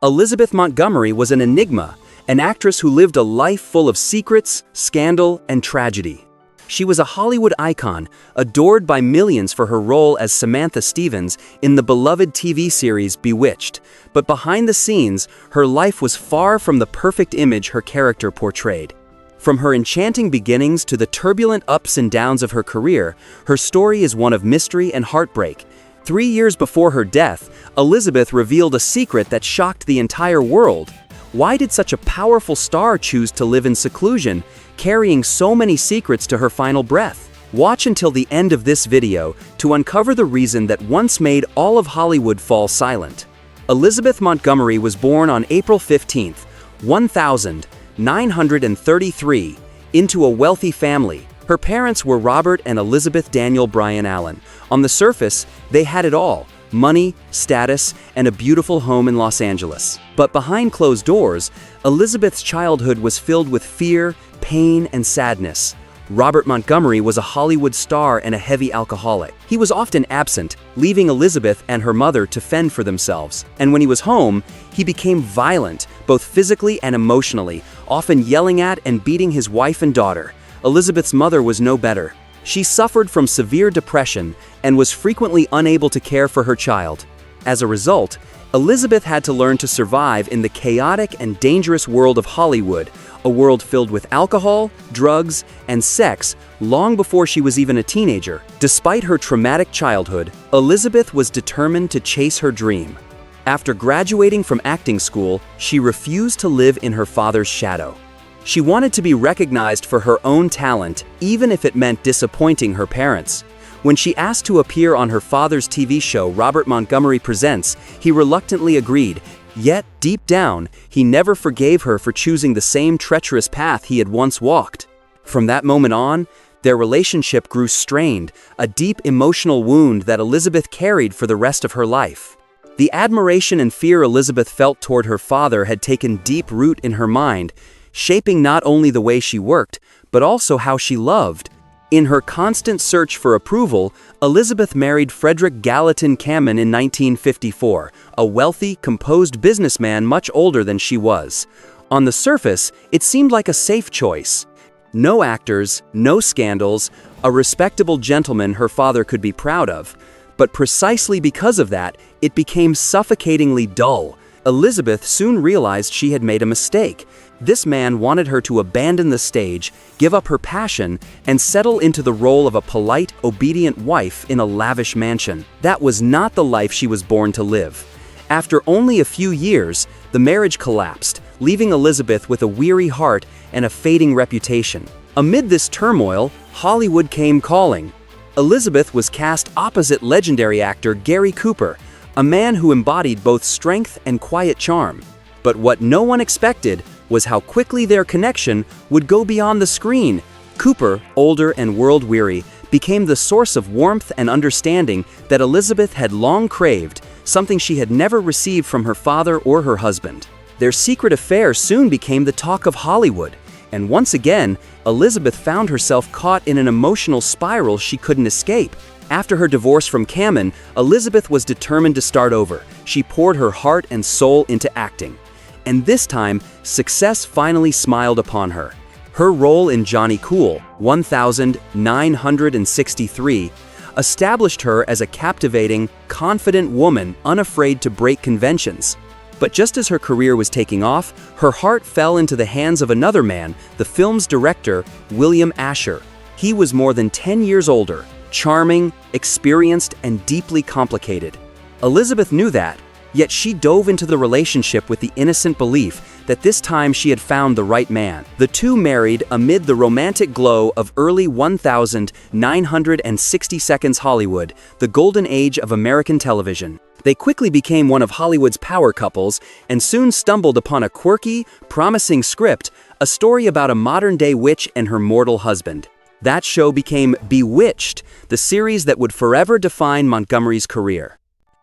Elizabeth Montgomery was an enigma, an actress who lived a life full of secrets, scandal, and tragedy. She was a Hollywood icon, adored by millions for her role as Samantha Stevens in the beloved TV series Bewitched. But behind the scenes, her life was far from the perfect image her character portrayed. From her enchanting beginnings to the turbulent ups and downs of her career, her story is one of mystery and heartbreak. 3 years before her death, Elizabeth revealed a secret that shocked the entire world. Why did such a powerful star choose to live in seclusion, carrying so many secrets to her final breath? Watch until the end of this video to uncover the reason that once made all of Hollywood fall silent. Elizabeth Montgomery was born on April 15, 1933, into a wealthy family. Her parents were Robert and Elizabeth Daniel Bryan Allen. On the surface, they had it all: money, status, and a beautiful home in Los Angeles. But behind closed doors, Elizabeth's childhood was filled with fear, pain, and sadness. Robert Montgomery was a Hollywood star and a heavy alcoholic. He was often absent, leaving Elizabeth and her mother to fend for themselves. And when he was home, he became violent, both physically and emotionally, often yelling at and beating his wife and daughter. Elizabeth's mother was no better. She suffered from severe depression and was frequently unable to care for her child. As a result, Elizabeth had to learn to survive in the chaotic and dangerous world of Hollywood, a world filled with alcohol, drugs, and sex long before she was even a teenager. Despite her traumatic childhood, Elizabeth was determined to chase her dream. After graduating from acting school, she refused to live in her father's shadow. She wanted to be recognized for her own talent, even if it meant disappointing her parents. When she asked to appear on her father's TV show Robert Montgomery Presents, he reluctantly agreed. Yet, deep down, he never forgave her for choosing the same treacherous path he had once walked. From that moment on, their relationship grew strained, a deep emotional wound that Elizabeth carried for the rest of her life. The admiration and fear Elizabeth felt toward her father had taken deep root in her mind, shaping not only the way she worked, but also how she loved. In her constant search for approval, Elizabeth married Frederick Gallatin Cameron in 1954, a wealthy, composed businessman much older than she was. On the surface, it seemed like a safe choice. No actors, no scandals, a respectable gentleman her father could be proud of. But precisely because of that, it became suffocatingly dull. Elizabeth soon realized she had made a mistake. This man wanted her to abandon the stage, give up her passion, and settle into the role of a polite, obedient wife in a lavish mansion. That was not the life she was born to live. After only a few years, the marriage collapsed, leaving Elizabeth with a weary heart and a fading reputation. Amid this turmoil, Hollywood came calling. Elizabeth was cast opposite legendary actor Gary Cooper, a man who embodied both strength and quiet charm. But what no one expected was how quickly their connection would go beyond the screen. Cooper, older and world-weary, became the source of warmth and understanding that Elizabeth had long craved, something she had never received from her father or her husband. Their secret affair soon became the talk of Hollywood, and once again, Elizabeth found herself caught in an emotional spiral she couldn't escape. After her divorce from Cameron, Elizabeth was determined to start over. She poured her heart and soul into acting. And this time, success finally smiled upon her. Her role in Johnny Cool, 1963, established her as a captivating, confident woman unafraid to break conventions. But just as her career was taking off, her heart fell into the hands of another man, the film's director, William Asher. He was more than 10 years older, charming, experienced, and deeply complicated. Elizabeth knew that, yet she dove into the relationship with the innocent belief that this time she had found the right man. The two married amid the romantic glow of early 1960s Hollywood, the golden age of American television. They quickly became one of Hollywood's power couples and soon stumbled upon a quirky, promising script, a story about a modern-day witch and her mortal husband. That show became Bewitched, the series that would forever define Montgomery's career.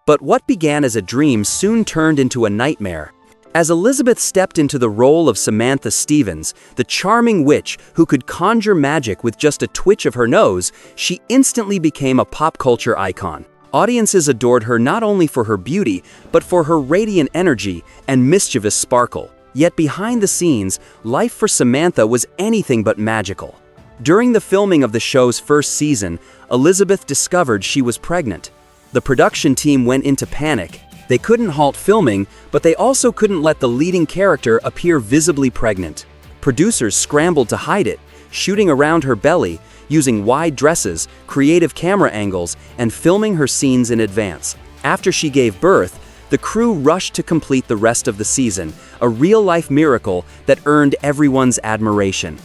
But what began as a dream soon turned into a nightmare. As Elizabeth stepped into the role of Samantha Stevens, the charming witch who could conjure magic with just a twitch of her nose, she instantly became a pop culture icon. Audiences adored her not only for her beauty, but for her radiant energy and mischievous sparkle. Yet behind the scenes, life for Samantha was anything but magical. During the filming of the show's first season, Elizabeth discovered she was pregnant. The production team went into panic. They couldn't halt filming, but they also couldn't let the leading character appear visibly pregnant. Producers scrambled to hide it, shooting around her belly, using wide dresses, creative camera angles, and filming her scenes in advance. After she gave birth, the crew rushed to complete the rest of the season, a real-life miracle that earned everyone's admiration.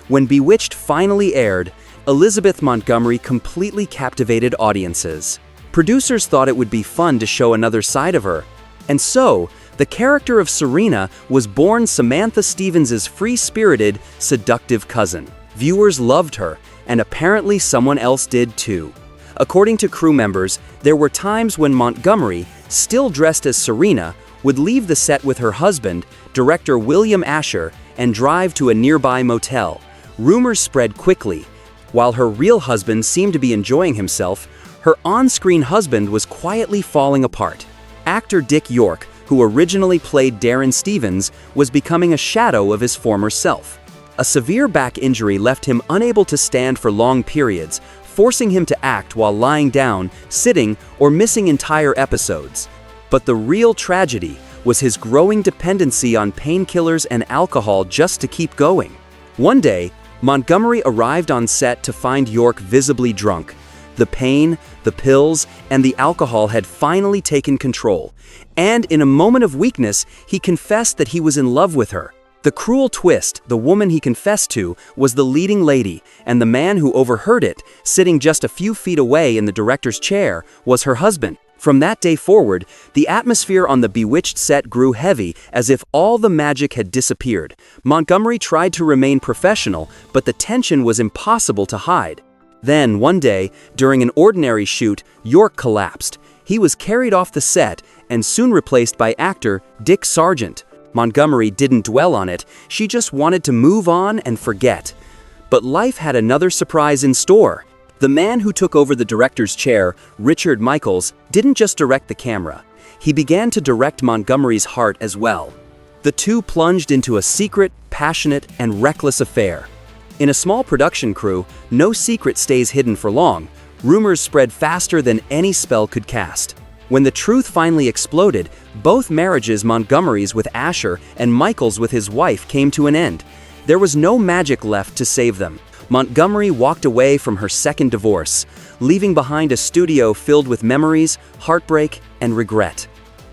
When Bewitched finally aired, Elizabeth Montgomery completely captivated audiences. Producers thought it would be fun to show another side of her. And so, the character of Serena was born Samantha Stevens' free-spirited, seductive cousin. Viewers loved her, and apparently someone else did too. According to crew members, there were times when Montgomery, still dressed as Serena, would leave the set with her husband, director William Asher, and drive to a nearby motel. Rumors spread quickly. While her real husband seemed to be enjoying himself, her on-screen husband was quietly falling apart. Actor Dick York, who originally played Darren Stevens, was becoming a shadow of his former self. A severe back injury left him unable to stand for long periods, forcing him to act while lying down, sitting, or missing entire episodes. But the real tragedy was his growing dependency on painkillers and alcohol just to keep going. One day, Montgomery arrived on set to find York visibly drunk. The pain, the pills, and the alcohol had finally taken control. And in a moment of weakness, he confessed that he was in love with her. The cruel twist, the woman he confessed to, was the leading lady, and the man who overheard it, sitting just a few feet away in the director's chair, was her husband. From that day forward, the atmosphere on the Bewitched set grew heavy, as if all the magic had disappeared. Montgomery tried to remain professional, but the tension was impossible to hide. Then, one day, during an ordinary shoot, York collapsed. He was carried off the set, and soon replaced by actor Dick Sargent. Montgomery didn't dwell on it, she just wanted to move on and forget. But life had another surprise in store. The man who took over the director's chair, Richard Michaels, didn't just direct the camera. He began to direct Montgomery's heart as well. The two plunged into a secret, passionate, and reckless affair. In a small production crew, no secret stays hidden for long. Rumors spread faster than any spell could cast. When the truth finally exploded, both marriages, Montgomery's with Asher and Michael's with his wife, came to an end. There was no magic left to save them. Montgomery walked away from her second divorce, leaving behind a studio filled with memories, heartbreak, and regret.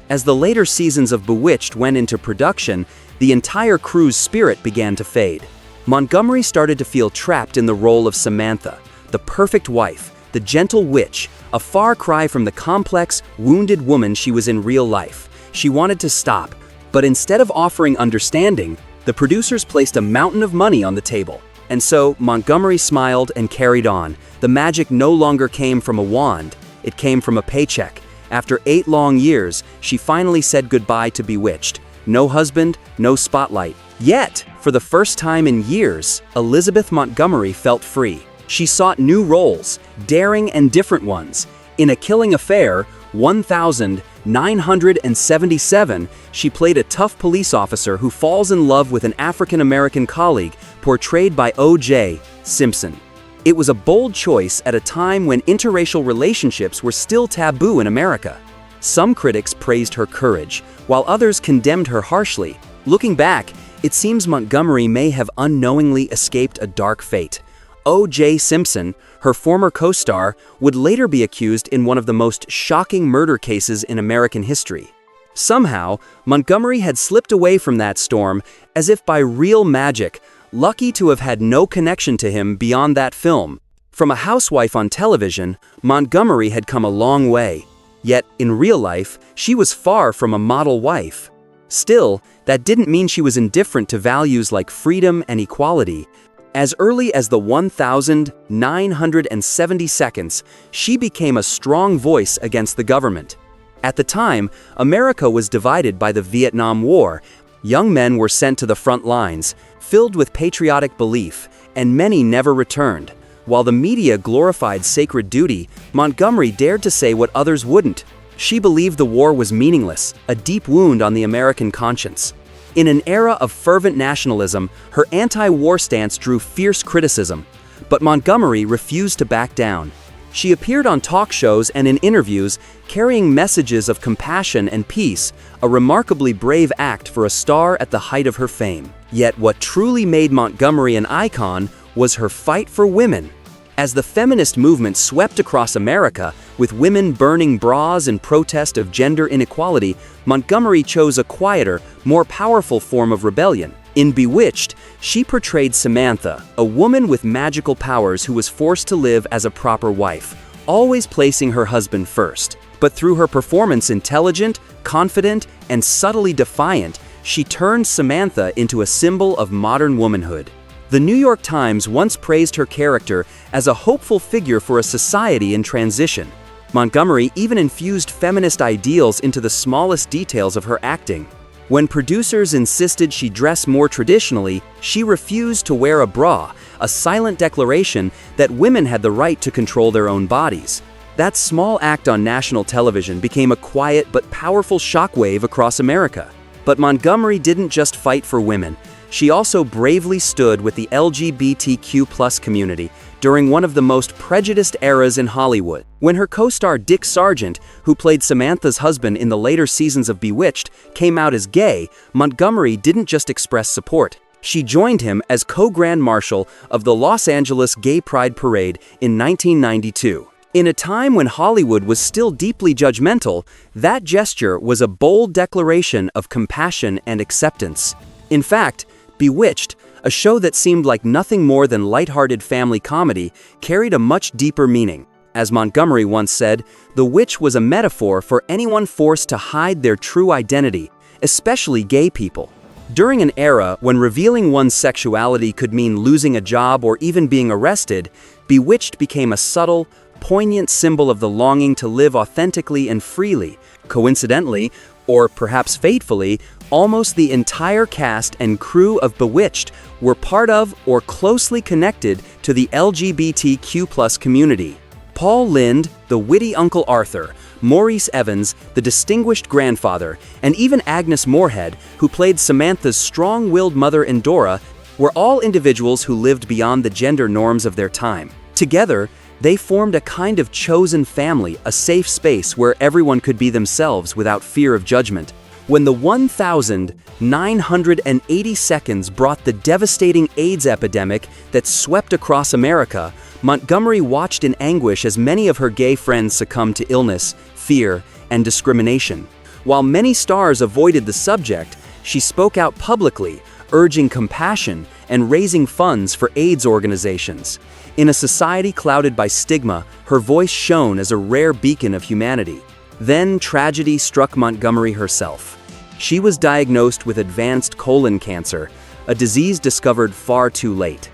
As the later seasons of Bewitched went into production, the entire crew's spirit began to fade. Montgomery started to feel trapped in the role of Samantha, the perfect wife, the gentle witch, a far cry from the complex, wounded woman she was in real life. She wanted to stop, but instead of offering understanding, the producers placed a mountain of money on the table. And so, Montgomery smiled and carried on. The magic no longer came from a wand, it came from a paycheck. After 8 long years, she finally said goodbye to Bewitched. No husband, no spotlight. Yet, for the first time in years, Elizabeth Montgomery felt free. She sought new roles, daring and different ones. In A Killing Affair, 1977, she played a tough police officer who falls in love with an African-American colleague, portrayed by O.J. Simpson. It was a bold choice at a time when interracial relationships were still taboo in America. Some critics praised her courage, while others condemned her harshly. Looking back, it seems Montgomery may have unknowingly escaped a dark fate. O.J. Simpson, her former co-star, would later be accused in one of the most shocking murder cases in American history. Somehow, Montgomery had slipped away from that storm, as if by real magic, lucky to have had no connection to him beyond that film. From a housewife on television, Montgomery had come a long way. Yet, in real life, she was far from a model wife. Still, that didn't mean she was indifferent to values like freedom and equality. As early as the 1970s, she became a strong voice against the government. At the time, America was divided by the Vietnam War. Young men were sent to the front lines, filled with patriotic belief, and many never returned. While the media glorified sacred duty, Montgomery dared to say what others wouldn't. She believed the war was meaningless, a deep wound on the American conscience. In an era of fervent nationalism, her anti-war stance drew fierce criticism. But Montgomery refused to back down. She appeared on talk shows and in interviews, carrying messages of compassion and peace, a remarkably brave act for a star at the height of her fame. Yet what truly made Montgomery an icon was her fight for women. As the feminist movement swept across America, with women burning bras in protest of gender inequality, Montgomery chose a quieter, more powerful form of rebellion. In Bewitched, she portrayed Samantha, a woman with magical powers who was forced to live as a proper wife, always placing her husband first. But through her performance intelligent, confident, and subtly defiant, she turned Samantha into a symbol of modern womanhood. The New York Times once praised her character as a hopeful figure for a society in transition. Montgomery even infused feminist ideals into the smallest details of her acting. When producers insisted she dress more traditionally, she refused to wear a bra, a silent declaration that women had the right to control their own bodies. That small act on national television became a quiet but powerful shockwave across America. But Montgomery didn't just fight for women. She also bravely stood with the LGBTQ+ community during one of the most prejudiced eras in Hollywood. When her co-star Dick Sargent, who played Samantha's husband in the later seasons of Bewitched, came out as gay, Montgomery didn't just express support. She joined him as co-grand marshal of the Los Angeles Gay Pride Parade in 1992. In a time when Hollywood was still deeply judgmental, that gesture was a bold declaration of compassion and acceptance. In fact, Bewitched, a show that seemed like nothing more than lighthearted family comedy, carried a much deeper meaning. As Montgomery once said, the witch was a metaphor for anyone forced to hide their true identity, especially gay people. During an era when revealing one's sexuality could mean losing a job or even being arrested, Bewitched became a subtle, poignant symbol of the longing to live authentically and freely. Coincidentally, or perhaps fatefully, almost the entire cast and crew of Bewitched were part of or closely connected to the LGBTQ+ community. Paul Lynde, the witty Uncle Arthur, Maurice Evans, the distinguished grandfather, and even Agnes Moorehead, who played Samantha's strong-willed mother Endora, were all individuals who lived beyond the gender norms of their time. Together, they formed a kind of chosen family, a safe space where everyone could be themselves without fear of judgment. When the 1,980 seconds brought the devastating AIDS epidemic that swept across America, Montgomery watched in anguish as many of her gay friends succumbed to illness, fear, and discrimination. While many stars avoided the subject, she spoke out publicly, urging compassion and raising funds for AIDS organizations. In a society clouded by stigma, her voice shone as a rare beacon of humanity. Then tragedy struck Montgomery herself. She was diagnosed with advanced colon cancer, a disease discovered far too late.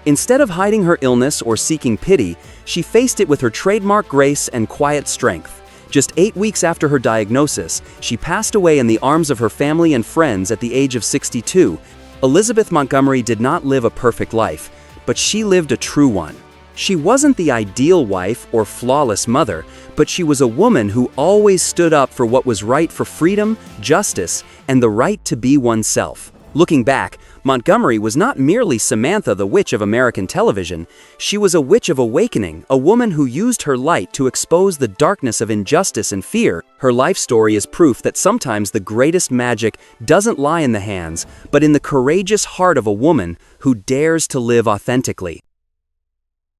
Instead of hiding her illness or seeking pity, she faced it with her trademark grace and quiet strength. Just 8 weeks after her diagnosis, she passed away in the arms of her family and friends at the age of 62. Elizabeth Montgomery did not live a perfect life, but she lived a true one. She wasn't the ideal wife or flawless mother, but she was a woman who always stood up for what was right for freedom, justice, and the right to be oneself. Looking back, Montgomery was not merely Samantha the witch of American television. She was a witch of awakening, a woman who used her light to expose the darkness of injustice and fear. Her life story is proof that sometimes the greatest magic doesn't lie in the hands, but in the courageous heart of a woman who dares to live authentically.